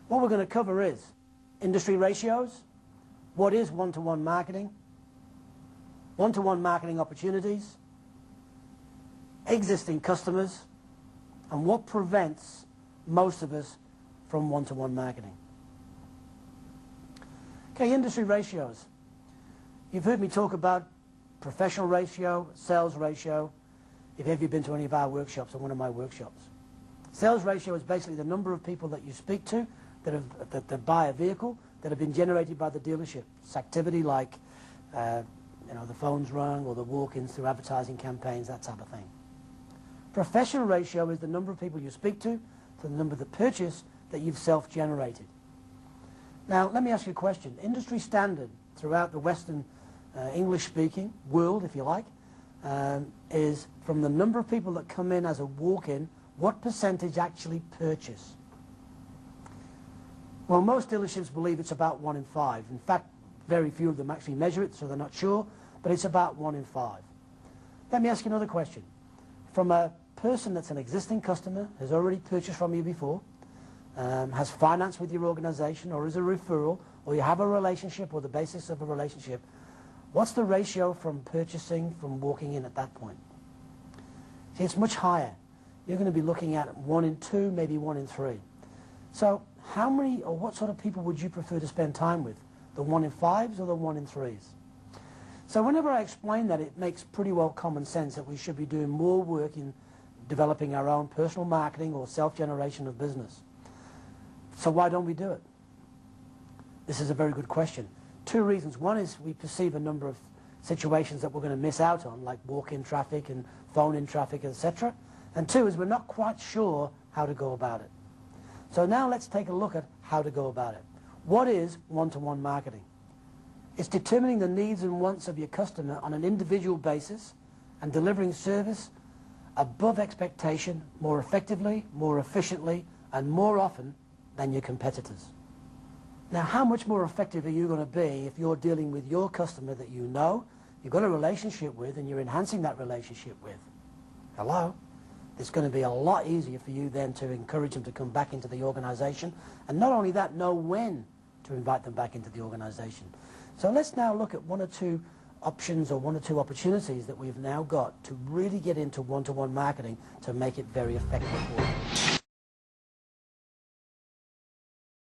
What we're going to cover is industry ratios, what is one-to-one marketing, one-to-one marketing opportunities, existing customers, and what prevents most of us from one-to-one marketing. Okay, industry ratios. You've heard me talk about professional ratio, sales ratio, if you've been to any of our workshops or one of my workshops. Sales ratio is basically the number of people that you speak to that buy a vehicle that have been generated by the dealership. It's activity like the phone's rung or the walk-ins through advertising campaigns, that type of thing. Professional ratio is the number of people you speak to the number that purchase that you've self-generated. Now, let me ask you a question. Industry standard throughout the Western English-speaking world, if you like, is from the number of people that come in as a walk-in, what percentage actually purchase? Well, most dealerships believe it's about 1 in 5. In fact, very few of them actually measure it, so they're not sure, but it's about 1 in 5. Let me ask you another question. From a person that's an existing customer, has already purchased from you before, has finance with your organization, or is a referral, or you have a relationship or the basis of a relationship, what's the ratio from purchasing, from walking in at that point? See, it's much higher. You're going to be looking at 1 in 2, maybe 1 in 3. So how many or what sort of people would you prefer to spend time with? The 1 in 5s or the 1 in 3s? So whenever I explain that, it makes pretty well common sense that we should be doing more work in developing our own personal marketing or self-generation of business. So why don't we do it? This is a very good question. 2 reasons. One is we perceive a number of situations that we're going to miss out on, like walk-in traffic and phone-in traffic, etc. And 2 is we're not quite sure how to go about it. So now let's take a look at how to go about it. What is one-to-one marketing? It's determining the needs and wants of your customer on an individual basis and delivering service above expectation more effectively, more efficiently, and more often than your competitors. Now, how much more effective are you going to be if you're dealing with your customer that you know, you've got a relationship with, and you're enhancing that relationship with? Hello? It's going to be a lot easier for you then to encourage them to come back into the organization, and not only that, know when to invite them back into the organization. So let's now look at 1 or 2 options or 1 or 2 opportunities that we've now got to really get into one-to-one marketing to make it very effective for you.